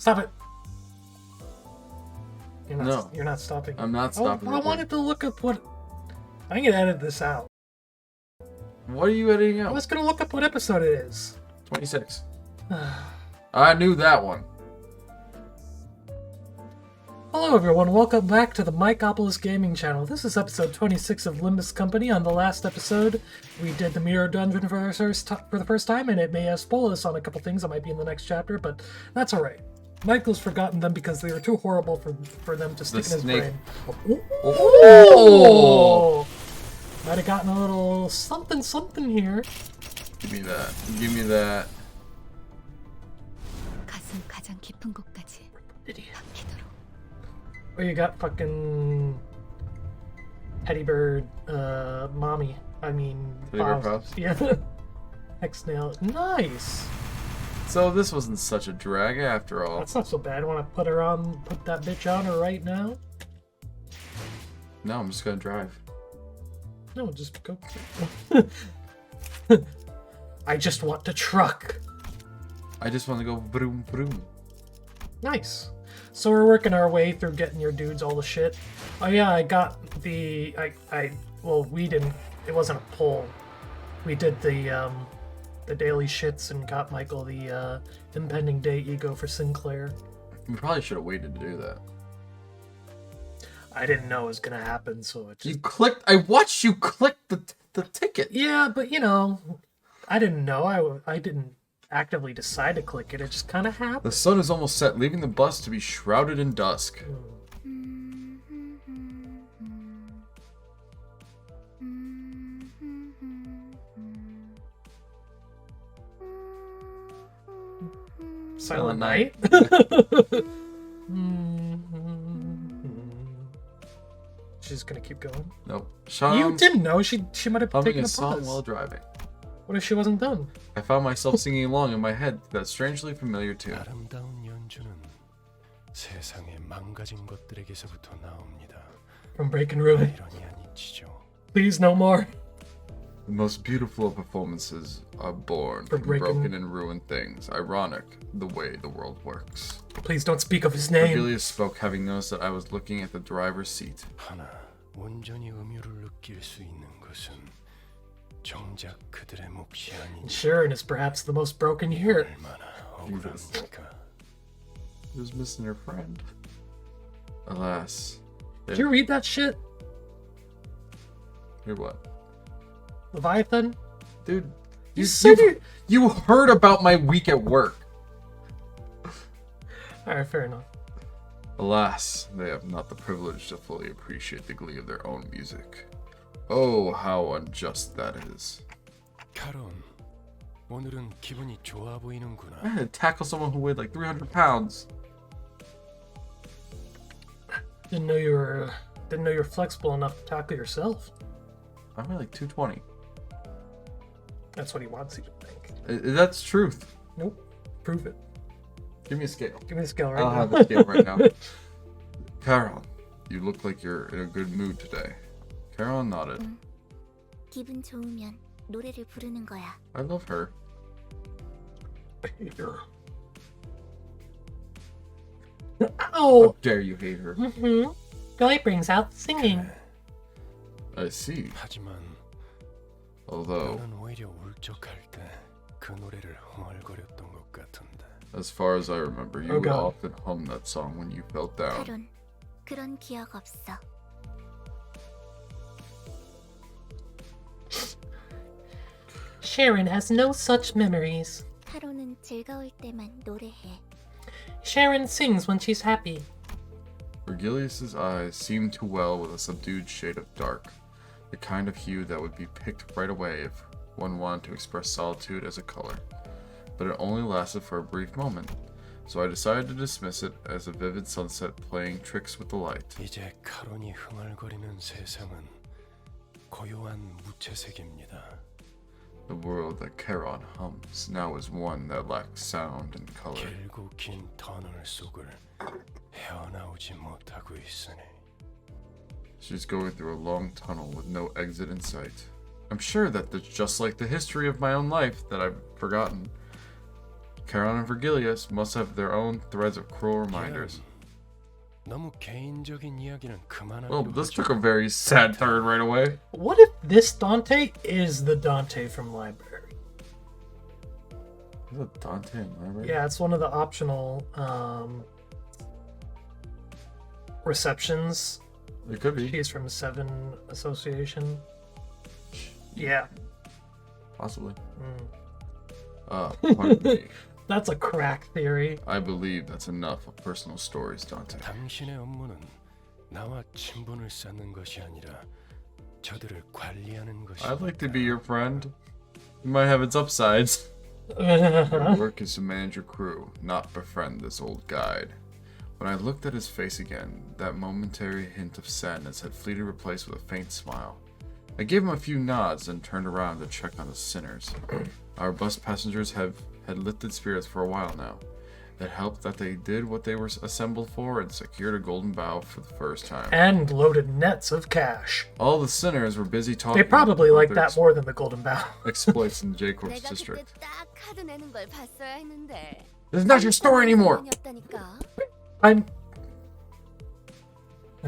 Stop it. No. You're not stopping. I'm not stopping. I wanted to look up what... I'm going to edit this out. What are you editing out? I was going to look up what episode it is. 26. I knew that one. Hello everyone, welcome back to the MikopolisGAME channel. This is episode 26 of Limbus Company. On the last episode, we did the Mirror Dungeon for the first time, and it may spoil us on a couple things that might be in the next chapter, but that's alright. Michael's forgotten them because they were too horrible for them to stick in his brain. Oh! Might have gotten a little something here. Give me that. Give me that. Oh, you got fucking Teddy Bird, mommy. I mean, Teddy Bird Pops? Yeah. X-Nail. Nice! So this wasn't such a drag after all. That's not so bad. Want to put that bitch on her right now? No, I'm just gonna drive. No, just go. I just want to truck. I just want to go broom broom. Nice. So we're working our way through getting your dudes all the shit. Oh yeah, I got the well, we didn't. It wasn't a poll. We did the daily shits and got Michael the impending day ego for Sinclair. We probably should have waited to do that. I didn't know it was gonna happen, so it just... You clicked. I watched you click the ticket. Yeah, but you know, I didn't know. I didn't actively decide to click it. It just kind of happened. The sun is almost set, leaving the bus to be shrouded in dusk. Silent Night? She's gonna keep going. Nope. You didn't know. She might have taken a song pause while driving. What if she wasn't done? I found myself singing along in my head to that strangely familiar tune. From Break and Ruin. Please, no more. The most beautiful of performances are born from broken and ruined things. Ironic, the way the world works. Please don't speak of his name. Virgilius spoke, having noticed that I was looking at the driver's seat. Sharon is perhaps the most broken here. Jesus. Who's missing your friend? Alas. Did you read that shit? Hear what? Leviathan? Dude, you heard about my week at work. Alright, fair enough. Alas, they have not the privilege to fully appreciate the glee of their own music. Oh, how unjust that is. I had to tackle someone who weighed like 300 pounds. Didn't know you were flexible enough to tackle yourself. I'm like 220. That's what he wants you to think. That's truth. Nope. Prove it. Give me a scale. Give me the scale right now. I'll have the scale right now. Carol, you look like you're in a good mood today. Carol nodded. 기분 좋으면 노래를 부르는 거야. I love her. I hate her. Oh! How dare you hate her? Mm-hmm. Joy brings out singing. I see. Although, as far as I remember, you would often hum that song when you felt down. 그런 기억 없어. Sharon has no such memories. 하루는 즐거울 때만 노래해. Sharon sings when she's happy. Virgilius's eyes seemed to well with a subdued shade of dark, the kind of hue that would be picked right away if one wanted to express solitude as a color. But it only lasted for a brief moment, so I decided to dismiss it as a vivid sunset playing tricks with the light. 이제 카론이 흥얼거리는 세상은 고요한 무채색입니다. The world that Charon hums now is one that lacks sound and color. 길고 긴 터널 속을 헤어나오지 못하고 있으니. She's going through a long tunnel with no exit in sight. I'm sure that that's just like the history of my own life that I've forgotten. Charon and Virgilius must have their own threads of cruel reminders. 너무 개인적인 이야기는 그만하기로 Well, this 하죠. took a very sad turn right away. What if this Dante is the Dante from Library? Is it Dante and Library? Yeah, it's one of the optional receptions. It could be. He's from Seven Association. Yeah. Possibly. Mm. Pardon me. That's a crack theory. I believe that's enough of personal stories, Dante. 당신의 업무는 나와 친분을 쌓는 것이 아니라 저들을 관리하는 것이. I'd like to be your friend. It might have its upsides. Your work is to manage your crew, not befriend this old guide. When I looked at his face again, that momentary hint of sadness had fleeted replaced with a faint smile. I gave him a few nods and turned around to check on the sinners. Our bus passengers had lifted spirits for a while now. It helped that they did what they were assembled for and secured a golden bough for the first time. And loaded nets of cash. All the sinners were busy talking. They probably about like their that more than the Golden Bow. exploits in J-Corp's 내가 그때 district. 딱 카드 내는 걸 봤어야 했는데. This is not your story anymore! I'm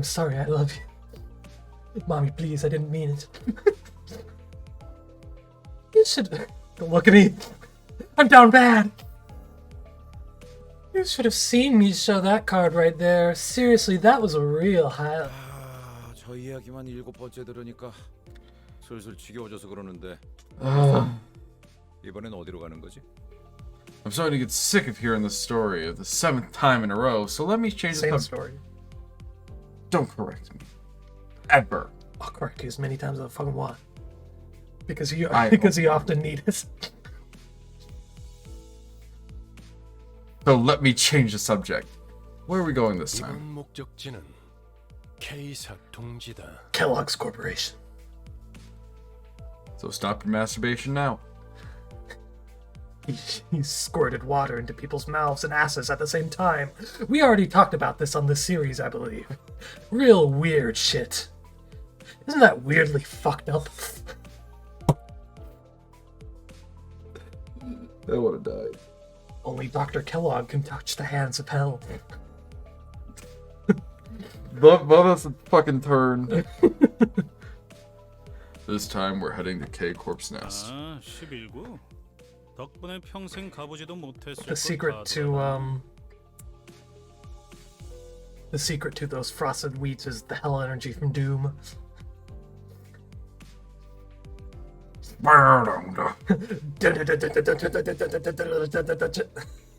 sorry, I love you. Mommy, please, I didn't mean it. You should... Don't look at me. I'm down bad. You should have seen me show that card right there. Seriously, that was a real highlight. 저 이야기만 7번째 들으니까 슬슬 지겨워져서 그러는데 이번엔 어디로 가는 거지? I'm starting to get sick of hearing the story of the 7th time in a row, so let me change the Same subject. story. Don't correct me. Ever. I'll correct you as many times as I fucking want. Because you often need it. So let me change the subject. Where are we going this 이번 time? 목적지는 K사 동지다. Kellogg's Corporation. So stop your masturbation now. He squirted water into people's mouths and asses at the same time. We already talked about this on this series, I believe. Real weird shit. Isn't that weirdly fucked up? I want to die. Only Dr. Kellogg can touch the hands of hell. Love us a fucking turn. This time we're heading to K-Corp's nest. 아, 11구. 덕분에 평생 가보지도 못했을 The secret to those frosted wheats is the hell energy from Doom.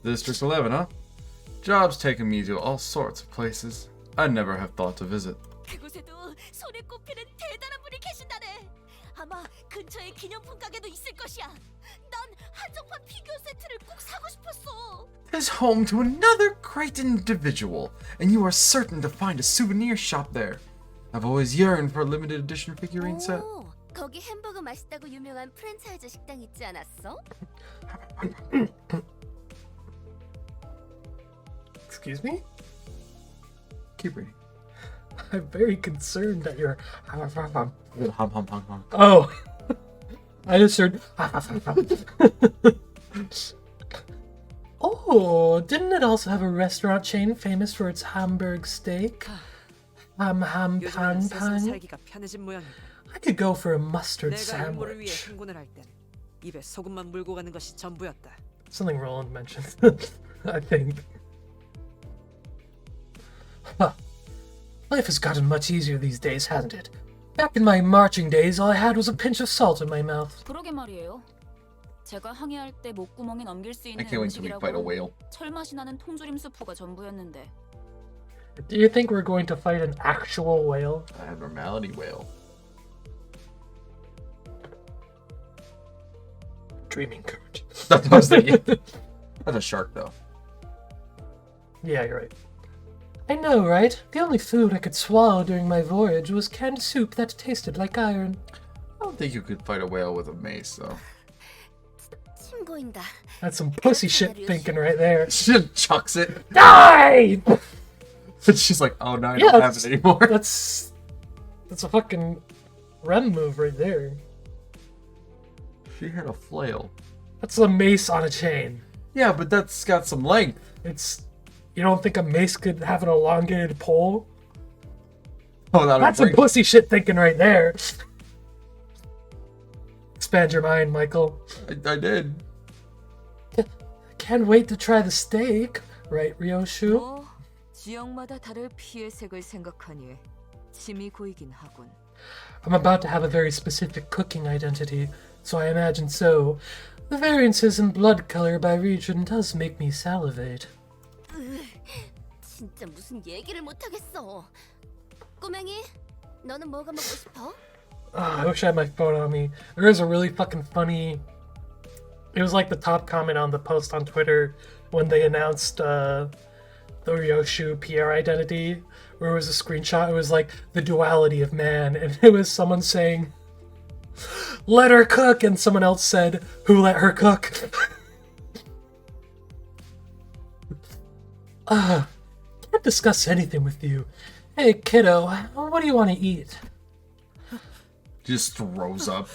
District 11, huh? Job's taken me to all sorts of places I'd never have thought to visit. 그곳에도 손에 꼽히는 대단한 분이 계신다네. 아마 근처에 기념품 가게도 있을 것이야. 난 한정판 피규어 세트를 꼭 사고 싶었어. Is home to another great individual, and you are certain to find a souvenir shop there. I've always yearned for a limited edition figurine set. 오, 거기 햄버거 맛있다고 유명한 프랜차이즈 식당 있지 않았어? Excuse me? Keep reading. I'm very concerned at your... Hum. Oh! I just heard... Oh, didn't it also have a restaurant chain famous for its Hamburg steak? Ham 요즘은 pan. 살기가 편해진 모양이고 I could go for a mustard 내가 임무를 위해 sandwich. 행군을 할 땐 입에 소금만 물고 가는 것이 전부였다. Something Roland mentioned, I think. Huh. Life has gotten much easier these days, hasn't it? Back in my marching days, all I had was a pinch of salt in my mouth. 그러게 말이에요. 제가 항해할 때 목구멍에 넘길 수 I 있는 can't wait till we fight a 음식이라고는 whale. 철맛이 나는 통조림 수프가 전부였는데 Do you think we're going to fight an actual whale? A abnormality whale. Dreaming courage. That's what I was thinking. That's a shark, though. Yeah, you're right. I know, right? The only food I could swallow during my voyage was canned soup that tasted like iron. I don't think you could fight a whale with a mace, though. 침 고인다. That's some pussy shit thinking right there. She just chucks it. Die! She's like, oh, no, I Yeah, don't have it anymore. That's a fucking Rem move right there. She had a flail. That's a mace on a chain. Yeah, but that's got some length. It's... You don't think a mace could have an elongated pole? Oh, That's some pussy shit thinking right there. Expand your mind, Michael. I did. Can't wait to try the steak, right, Ryoshu? 뭐 지역마다 다를 피의 색을 생각하니 침이 고이긴 하군. I'm about to have a very specific cooking identity, so I imagine so. The variances in blood color by region does make me salivate. 진짜 무슨 얘기를 못 하겠어. 꼬맹이, 너는 뭐가 먹고 싶어? I wish I had my phone on me. There is a really fucking funny... It was like the top comment on the post on Twitter when they announced the Ryoshu Pierre identity, where it was a screenshot. It was like the duality of man, and it was someone saying, "Let her cook," and someone else said, "Who let her cook?" Can't discuss anything with you. Hey, kiddo, what do you want to eat? Just throws up.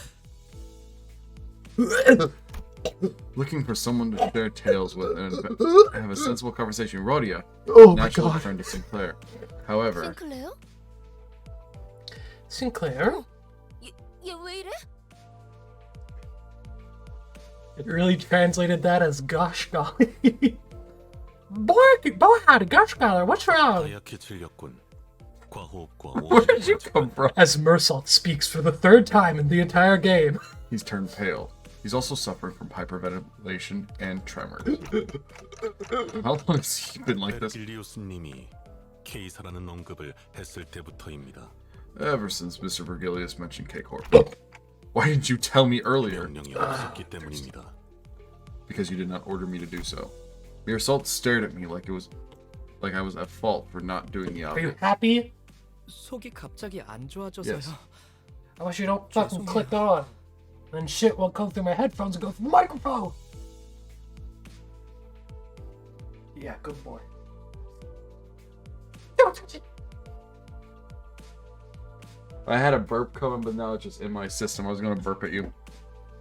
Looking for someone to share tales with and have a sensible conversation. Rhodia, Oh my natural god. friend to Sinclair. However, 싱클레어? Sinclair? 얘 왜 이래? It really translated that as gosh golly. boy howdy, gosh golly, what's wrong? 하얗게 질렸군. 과호흡과 where did you come from? As Mersalt speaks for the third time in the entire game. He's turned pale. He's also suffering from hyperventilation and tremors. How long has he been like this? 베르길리우스님이 케이사라는 언급을 했을 때부터입니다. Ever since Mr. Vergilius mentioned K-Corp. Why didn't you tell me earlier? 명령이 없었기 때문입니다. Because you did not order me to do so. Mere Salt stared at me like I was at fault for not doing the Are you obvious. happy? 속이 갑자기 안 좋아져서요. Yes. I wish you don't fucking click on. Then shit won't come through my headphones and go through the microphone. Yeah, good boy. Don't touch it. I had a burp coming, but now it's just in my system. I was gonna burp at you.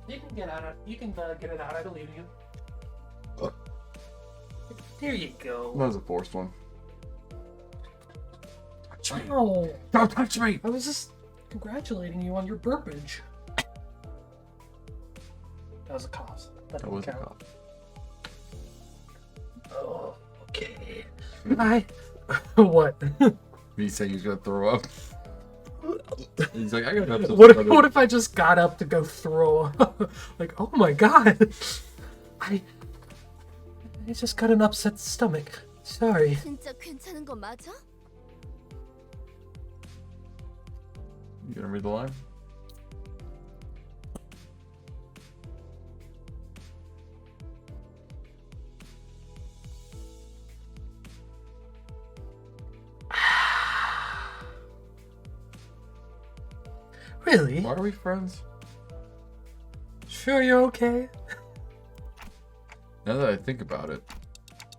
You can get out of. You can get it out. I believe you. There you go. That was a forced one. Touch me. Oh, Don't touch me! I was just congratulating you on your burpage. That was a cough. That That didn't was a count. cough. Oh, okay. I. What? Me saying he's gonna throw up. He's like, I gotta have some. What if I just got up to go throw up? Like, oh my god. I just got an upset stomach. Sorry. 진짜 괜찮은 거 맞아? You gonna read the line? Really? Why are we friends? Sure you're okay? Now that I think about it,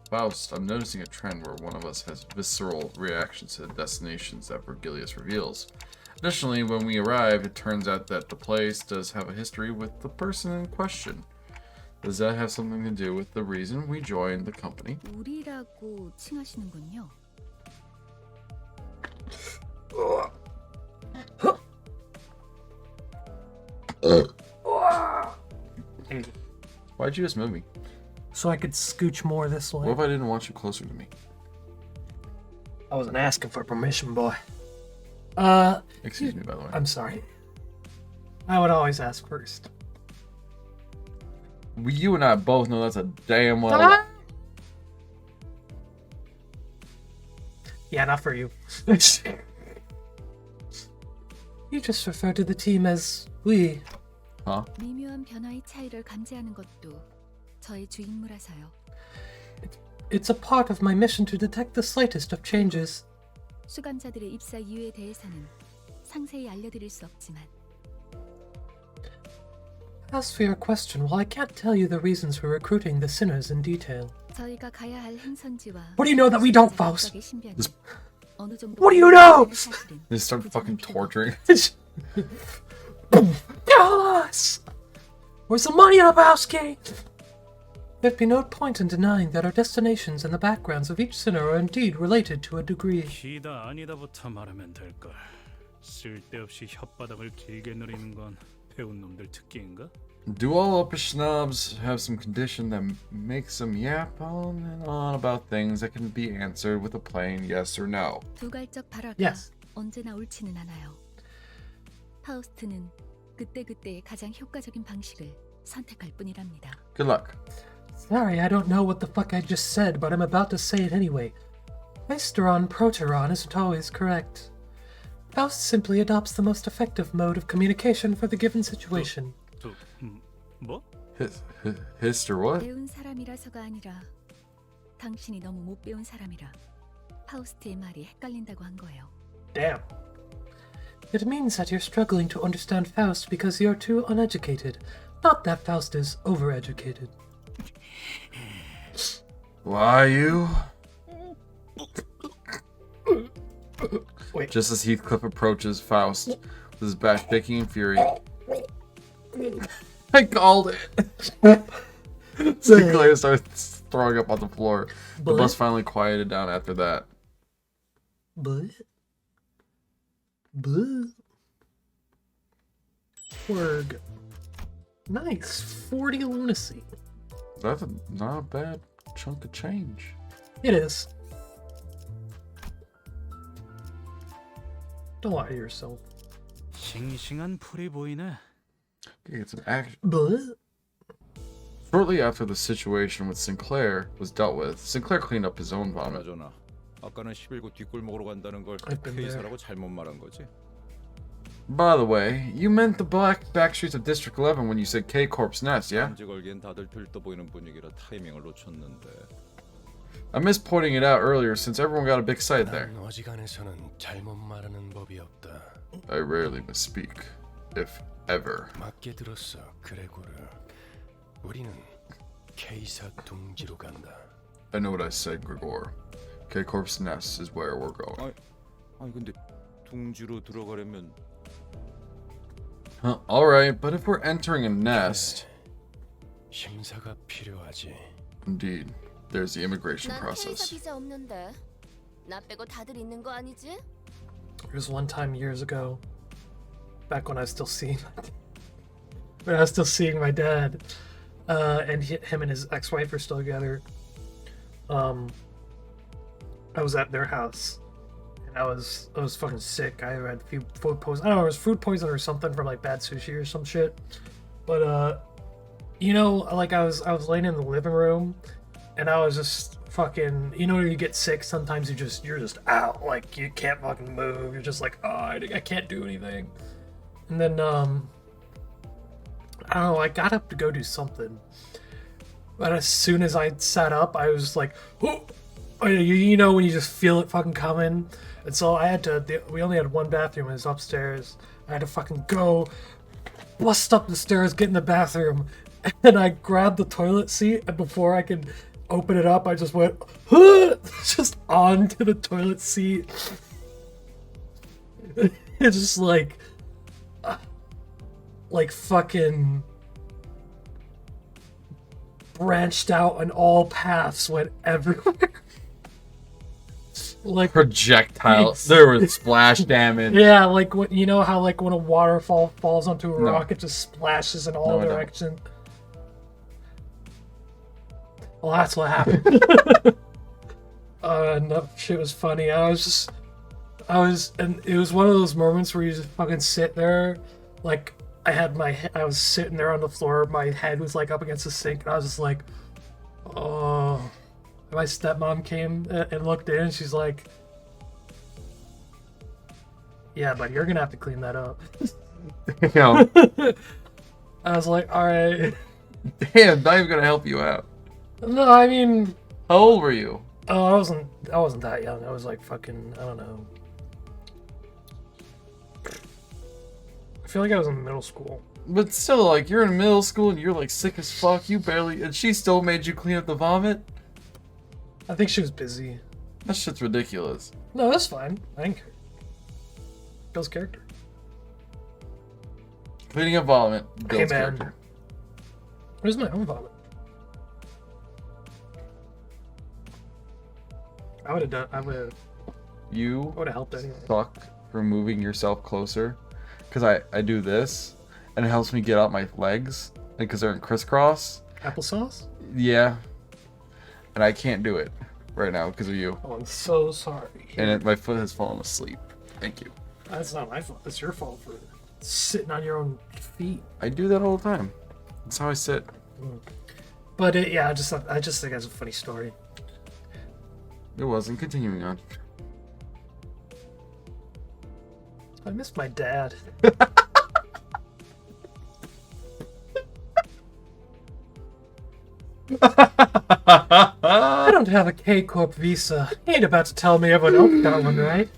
Faust, I'm noticing a trend where one of us has visceral reactions to the destinations that Vergilius reveals. Additionally, when we arrive, it turns out that the place does have a history with the person in question. Does that have something to do with the reason we joined the company? 우리라고 칭하시는군요. Why'd you just move me? So I could scooch more this way. What if I didn't want you closer to me? I wasn't asking for permission, boy. Excuse me, by the way. I'm sorry. I would always ask first. You and I both know that's a damn well. Ah! Yeah, not for you. You just refer to the team as we. Huh? 미묘한 변화의 차이를 감지하는 것도 저의 주 임무라서요. It's a part of my mission to detect the slightest of changes. 수감자들의 입사 이유에 대해서는 상세히 알려드릴 수 없지만 As for your question, well, I can't tell you the reasons for recruiting the sinners in detail. 저희가 가야 할 행선지와 What do you know that we don't, Faust? 각각의 신변이 This- 어느 정도 What do you know? 사실은 They start fucking torturing. Tell us! Where's the money, Lebowski? There'd be no point in denying that our destinations and the backgrounds of each sinner are indeed related to a degree. 기다 아니다부터 말하면 될 걸. 쓸데없이 혓바닥을 길게 누리는 건 배운 놈들 특기인가? Do all upper snobs have some condition that makes them yap on and on about things that can be answered with a plain yes or no? 두갈적 발화가 Yes. 언제나 옳지는 않아요. 파우스트는 그때그때의 가장 효과적인 방식을 선택할 뿐이랍니다. Good luck. Sorry, I don't know what the fuck I just said, but I'm about to say it anyway. Hysteron Proteron isn't always correct. Faust simply adopts the most effective mode of communication for the given situation. 뭐? Hister what? 배운 사람이라서가 아니라 당신이 너무 못 배운 사람이라 파우스트의 말이 헷갈린다고 한 거예요. Damn. It means that you're struggling to understand Faust because you're too uneducated, not that Faust is overeducated. Why you? Wait. Just as Heathcliff approaches Faust with his back shaking in fury. I called it! Sinclair starts throwing up on the floor. The bus finally quieted down after that. But Word. Nice. 40 lunacy. That's not a bad chunk of change. It is. Don't lie to yourself. 싱싱한 풀이 보이네. Okay, it's an action. But Shortly after the situation with Sinclair was dealt with, Sinclair cleaned up his own vomit. 그나저나 아까는 11구 뒷골목으로 간다는 걸 I've been there. K사라고 잘못 말한 거지? By the way, you meant the back streets of District 11 when you said K-Corp's Nest, yeah? 단지 걸기엔 다들 들떠 보이는 분위기라 타이밍을 놓쳤는데. I missed pointing it out earlier since everyone got a big sight there. 난 어지간해서는 잘못 말하는 법이 없다. I rarely misspeak, if ever. 맞게 들었어, 그레고르. 우리는 K사 둥지로 간다. I know what I said, Grigor. K-Corp's Nest is where we're going. 아니 근데 둥지로 들어가려면 Alright, but if we're entering a nest, 심사가 필요하지. indeed, there's the immigration 난 K사 process. 비자 없는데. 나 빼고 다들 있는 거 아니지? there was one time years ago, back when I was still seeing my dad, and him and his ex-wife were still together. I was at their house, and I was fucking sick. I had food poison. I don't know, it was food poison or something from like bad sushi or some shit. But you know, like I was laying in the living room, and I was just fucking. You know, when you get sick, sometimes you're just out, like you can't fucking move. You're just like, oh, I can't do anything. And then I don't know. I got up to go do something, but as soon as I sat up, I was like, oh. You know when you just feel it fucking coming, and so I had to. We only had one bathroom. It was upstairs. I had to fucking go, bust up the stairs, get in the bathroom, and I grabbed the toilet seat. And before I could open it up, I just went just onto the toilet seat. It's just like fucking branched out on all paths, went everywhere. Like Projectile. There was splash damage. yeah, like what you know how like when a waterfall falls onto a No. rock, it just splashes in all No, I don't. directions. Well, that's what happened. And that shit was funny. And it was one of those moments where you just fucking sit there, like I was sitting there on the floor, my head was like up against the sink, and I was just like, oh. And my stepmom came and looked in, and she's like, yeah, but you're gonna have to clean that up. Damn, I was like, alright. damn, not even gonna help you out. No, I mean, How old were you? oh, I wasn't that young. I was like fucking, I don't know. I feel like I was in middle school. But still, like, you're in middle school and you're like sick as fuck. And she still made you clean up the vomit? I think she was busy. That shit's ridiculous. No, that's fine. I didn't care. Bill's character. Cleaning up vomit. Bill's man. character. Where's my own vomit? I would have done. I would have You helped anyway. suck for moving yourself closer. Because I do this, and it helps me get out my legs. Because they're in crisscross. Applesauce? Yeah. And I can't do it right now because of you. Oh, I'm so sorry. And my foot has fallen asleep. Thank you. That's not my fault. That's your fault for sitting on your own feet. I do that all the time. That's how I sit. But yeah, I just think that's a funny story. It wasn't. Continuing on. I miss my dad. I don't have a K-Corp visa. You ain't about to tell me everyone else got one, right?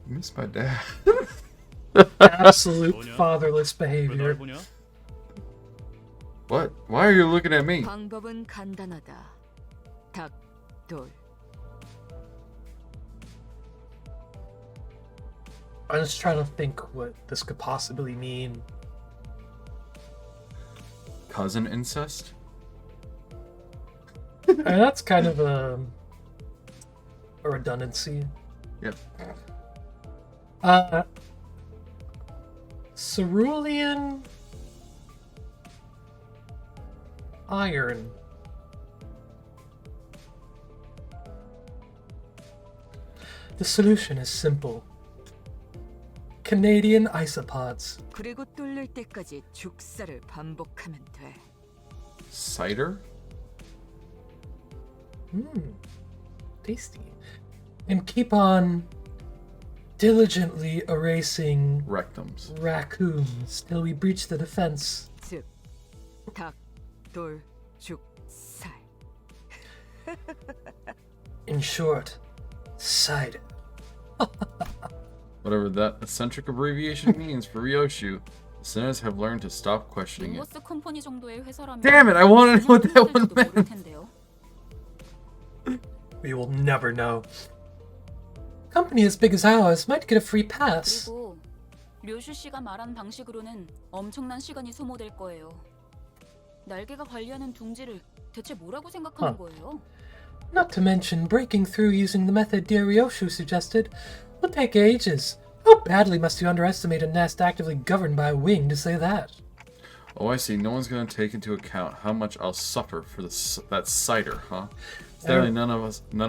I miss my dad. Absolute fatherless 왜 날 behavior. 보냐? What? Why are you looking at me? 방법은 간단하다. 닭, 돌. I'm just trying to think what this could possibly mean. Cousin incest? And that's kind of a redundancy. Yep. Cerulean iron. The solution is simple. Canadian isopods. 그리고 뚫릴 때까지 죽사를 반복하면 돼. Cider? Tasty. And keep on diligently erasing Rectums. raccoons till we breach the defense. 즉, 닭, 돌, 죽, 살. In short, cider. Whatever that eccentric abbreviation means for Ryoshu, the sinners have learned to stop questioning it. 링버스 컴퍼니 정도의 회사라면 Damn it, I want to know what that one 모를 meant. 텐데요. We will never know. Company as big as ours might get a free pass. 그리고 료슈 씨가 말한 방식으로는 엄청난 시간이 소모될 거예요. 날개가 관리하는 둥지를 대체 뭐라고 생각하는 거예요? Not to mention breaking through using the method dear Ryoshu suggested will take ages. How badly must you underestimate a nest actively governed by a wing to say that? Oh, I see. No one's going to take into account how much I'll suffer for that cider, huh? Sadly, none of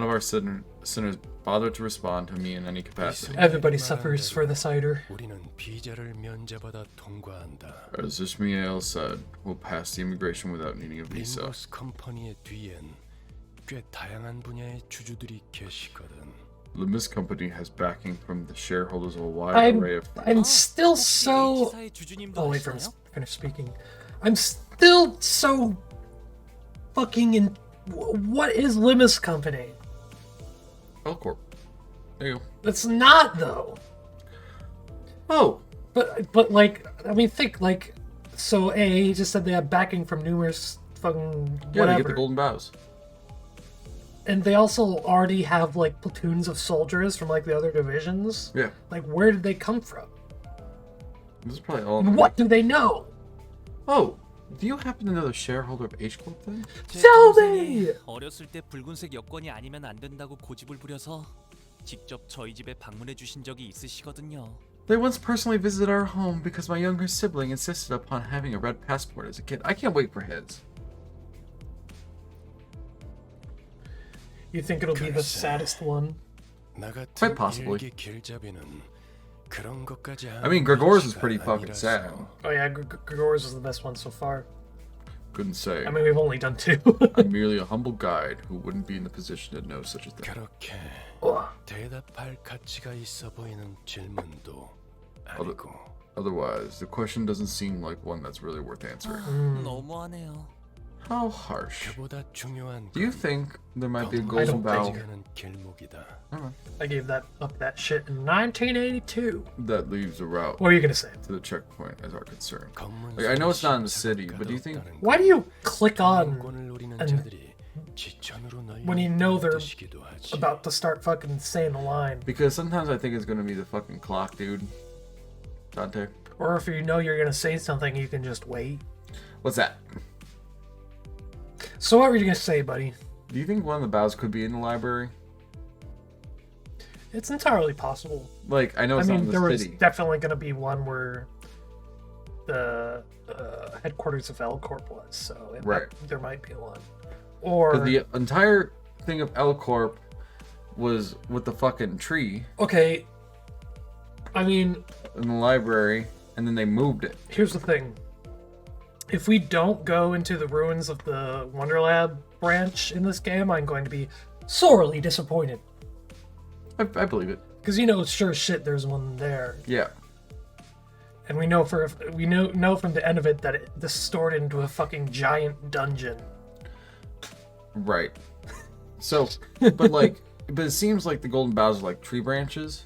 our sinners bothered to respond to me in any capacity. Everybody suffers for the cider. 우리는 비자를 면제받아 통과한다. As Ishmael said, we'll pass the immigration without needing a visa. 림버스 컴퍼니의 뒤엔 꽤 다양한 분야의 주주들이 계시거든. Limbus company has backing from the shareholders of a wide array of... I'm still so... Oh, wait for him to finish speaking. I'm still so fucking in... What is Limbus company? L-Corp. There you go. It's not, though. Oh! But like, I mean, think, like... So, he just said they have backing from numerous fucking Yeah, whatever. they get the golden bows. And they also already have, like, platoons of soldiers from, like, the other divisions. Yeah. Like, where did they come from? This is probably all... What do they know? Oh! Do you happen to know the shareholder of H-Corp then? Tell me! 어렸을 때 붉은색 여권이 아니면 안 된다고 고집을 부려서 직접 저희 집에 방문해 주신 적이 있으시거든요. They once personally visited our home because my younger sibling insisted upon having a red passport as a kid. I can't wait for his. You think it'll be the saddest one? 나 같은 Quite possibly. 일기 길잡이는 그런 것까지 I mean, Gregor's is 하는 pretty 것이 fucking 아니라서. sad. Oh yeah, Gregor's was the best one so far. Couldn't say. I mean, we've only done 2. I'm merely a humble guide who wouldn't be in the position to know such a thing. 그렇게 Ugh. 대답할 가치가 있어 보이는 질문도 아니고. Otherwise, the question doesn't seem like one that's really worth answering. 너무하네요. How harsh. 그보다 중요한 Do you think there might be a I golden don't bow think 가는 길목이다. I gave that shit in 1982. that leaves a route What are you gonna say? to the checkpoint as our concern? 검문 Like, I know it's not in the 소리 city, but do you think... 없다는 Why do you click on 공권을 노리는 and 자들이 지천으로 when you know they're 뜻이기도 하지. about to start fucking saying a line? Because sometimes I think it's gonna be the fucking clock, dude. Dante. Or if you know you're gonna say something, you can just wait. What's that? So what were you gonna say, buddy? Do you think one of the bows could be in the library? It's entirely possible. Like, I know I it's not mean, in there the was city. definitely going to be one where the headquarters of L Corp was, so Right. there might be one. Or Because the entire thing of L Corp was with the fucking tree okay, I mean, in the library, and then they moved it. here's the thing. If we don't go into the ruins of the Wonderlab branch in this game, I'm going to be sorely disappointed. I believe it. Because you know, sure as shit, there's one there, Yeah. and we know from the end of it that this stored into a fucking giant dungeon. Right. So, but it seems like the golden boughs are like tree branches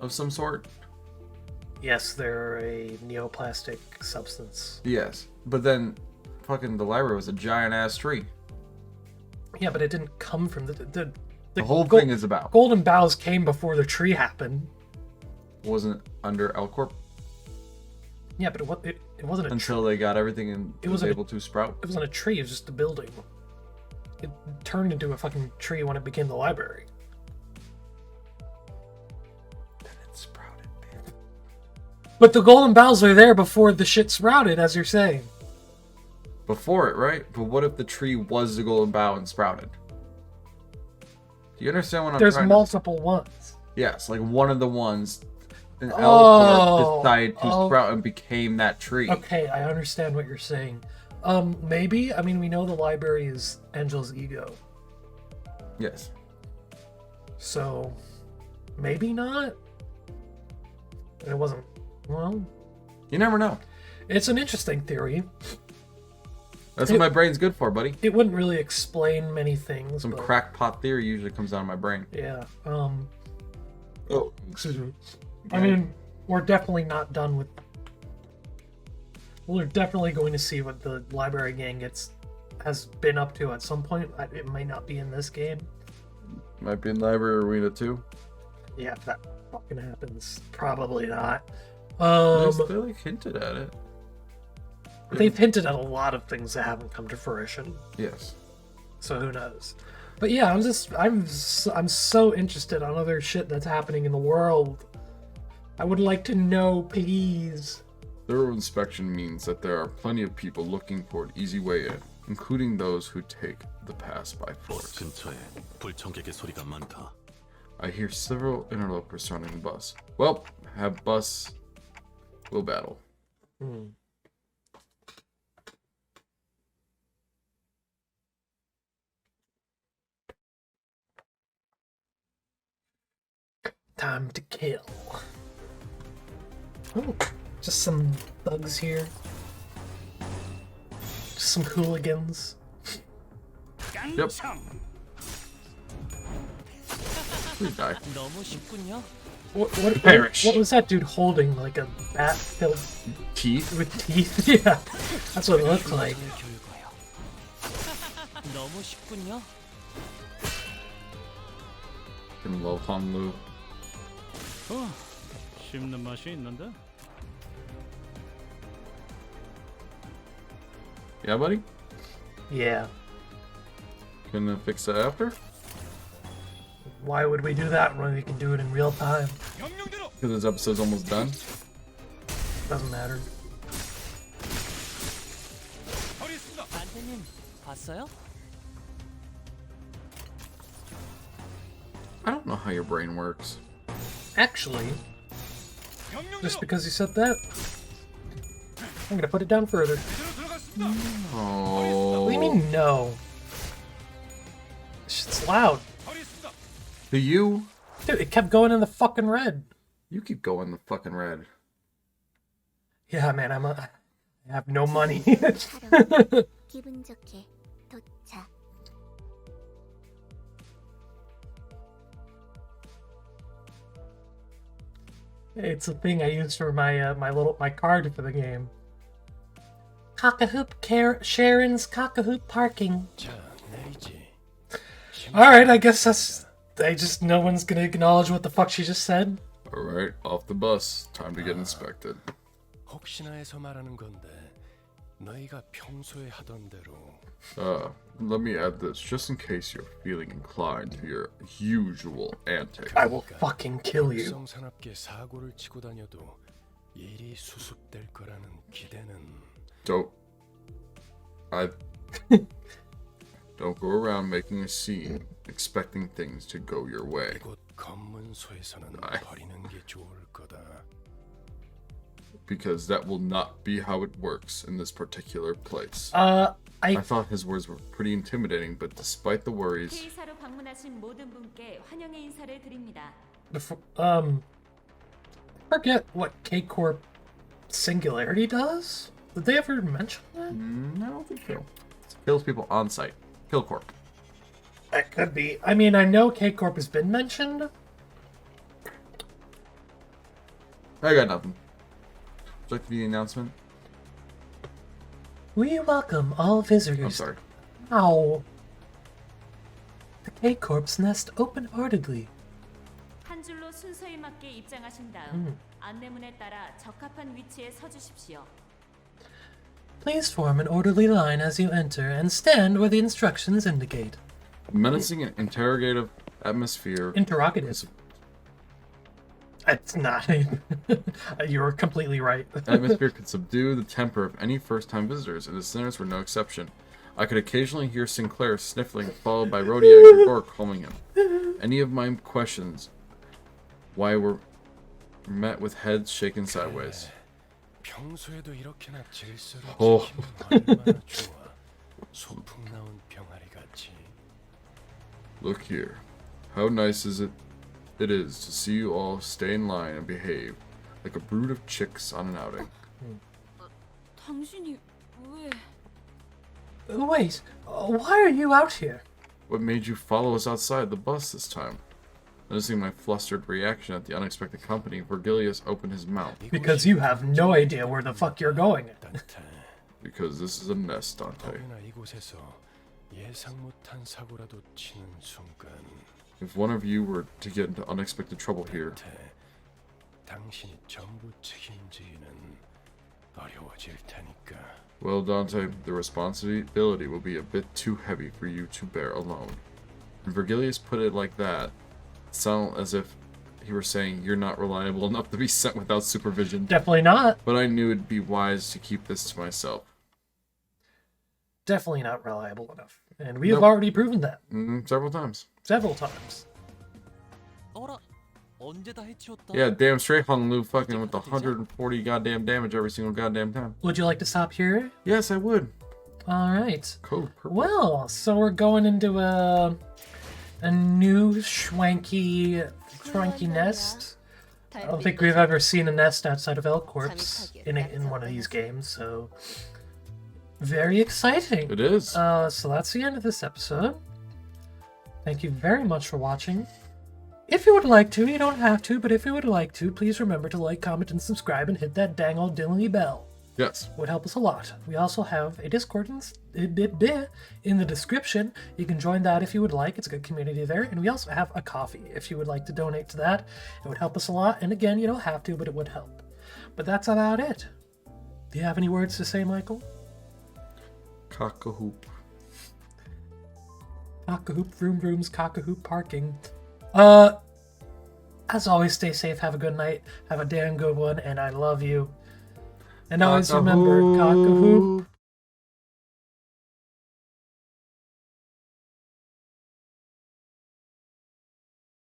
of some sort. Yes, they're a neoplastic substance. Yes. But then, fucking the library was a giant ass tree. Yeah, but it didn't come from the whole thing is about. Golden Boughs came before the tree happened. Wasn't under L Corp Yeah, but it wasn't a until they got everything and It was wasn't a- able to sprout. It wasn't a tree, it was just a building. It turned into a fucking tree when it became the library. Then it sprouted. But the golden boughs are there before the shit sprouted, as you're saying. Before it, right? But what if the tree was the golden bough and sprouted? Do you understand what I'm There's trying multiple ones. to... Yes, like one of the ones in L Oh, Corp decided to sprout and became that tree. Okay, I understand what you're saying. Maybe. I mean, we know the library is Angel's ego. Yes. So, maybe not? It wasn't. Well, You never know. it's an interesting theory. That's what my brain's good for, buddy. It wouldn't really explain many things. Some but, crackpot theory usually comes out of my brain. Yeah. Oh, excuse me. I mean, we're definitely not done with. We're definitely going to see what the library gang has been up to at some point. It might not be in this game. Might be in Library Arena too. Yeah, if that fucking happens, probably not. They like hinted at it. They've hinted at a lot of things that haven't come to fruition. Yes. So who knows? But yeah, I'm so interested on other shit that's happening in the world. I would like to know, please. Thorough inspection means that there are plenty of people looking for an easy way in, including those who take the pass by force. 근처에 불청객의 소리가 많다. I hear several interlopers surrounding the bus. Well, have bus will battle. Time to kill. Oh, just some thugs here. Just some hooligans. Yep. Please die. 너무 쉽군요. What was that dude holding? Like a bat filled Teeth? with teeth? Yeah, that's what it looked like. 교육과요. 너무 쉽군요. Fucking love Honglu. 씹는 맛이 있는데? Yeah, buddy? Yeah. Gonna fix that after? Why would we do that when we can do it in real time? Because this episode's almost done. Doesn't matter. 안태님 봤어요? I don't know how your brain works. Actually, just because you said that, I'm gonna put it down further. Oh. What do you mean no? Shit's loud. To you? Dude, it kept going in the fucking red. You keep going the fucking red. Yeah, man, I have no money. 기분 좋게 도착. It's a thing I use for my my card for the game. Cock-a-hoop Sharon's cock-a-hoop parking. 자, 내리지. Alright, I guess no one's gonna acknowledge what the fuck she just said. Alright, off the bus. Time to get inspected. 혹시나 해서 말하는 건데 너희가 평소에 하던 대로 Let me add this, just in case you're feeling inclined to your usual antics. I will fucking kill you. 성산업계 사고를 치고 다녀도 일이 수습될 거라는 기대는 Don't go around making a scene, expecting things to go your way. 이곳 검문소에서는 버리는 게 좋을 거다. Because that will not be how it works in this particular place. I thought his words were pretty intimidating, but despite the worries, K사로 방문하신 모든 분께 환영의 인사를 드립니다. Forget what K-Corp Singularity does? Did they ever mention that? I don't think so. It kills people on site. Kill Corp. It could be. I mean, I know K-Corp has been mentioned. I got nothing. Would you like the announcement? We welcome all visitors. I'm sorry. Ow. The K-Corp's nest open-heartedly. 한 줄로 순서에 맞게 입장하신 다음 안내문에 따라 적합한 위치에 서주십시오. Please form an orderly line as you enter and stand where the instructions indicate. Menacing and interrogative atmosphere. Interrogative. It's not. You were completely right. Atmosphere could subdue the temper of any first-time visitors, and the sinners were no exception. I could occasionally hear Sinclair sniffling, followed by Rodiak or Gore calming him. Any of my questions why were met with heads shaken sideways. 평소에도 이렇게나 질서를 어. 지키면 얼마나 좋아. 소풍 나온 병아리 같이. Look here. How nice it is to see you all stay in line and behave like a brood of chicks on an outing. 당신이 왜? Wait, why are you out here? What made you follow us outside the bus this time? Noticing my flustered reaction at the unexpected company, Vergilius opened his mouth. Because you have no idea where the fuck you're going. Because this is a mess, Dante. 혹여나 이곳에서 예상 못한 사고라도 치는 순간 If one of you were to get into unexpected trouble here, 당신이 전부 책임지기는 어려워질 테니까. well, Dante, the responsibility will be a bit too heavy for you to bear alone. When Vergilius put it like that, it sounded as if he were saying you're not reliable enough to be sent without supervision. Definitely not. But I knew it'd be wise to keep this to myself. Definitely not reliable enough. And we have already proven that. Several times. Several times. 어라, 언제 다 해치웠다. Yeah, damn straight Hung Lu fucking with 140 goddamn damage every single goddamn time. Would you like to stop here? Yes, I would. Alright. Code purple. Well, so we're going into a new swanky nest. I don't think we've ever seen a nest outside of L-Corps in one of these games, so very exciting. It is. So that's the end of this episode. Thank you very much for watching. If you would like to, you don't have to, but if you would like to, please remember to like, comment, and subscribe, and hit that dang old diddly bell. Yes. It would help us a lot. We also have a Discord in the description. You can join that if you would like. It's a good community there. And we also have a coffee. If you would like to donate to that, it would help us a lot. And again, you don't have to, but it would help. But that's about it. Do you have any words to say, Michael? Cock-a-hoop. Cock-a-hoop, vroom vrooms, cock-a-hoop parking. As always, stay safe, have a good night, have a damn good one, and I love you. And always remember, cock-a-hoop.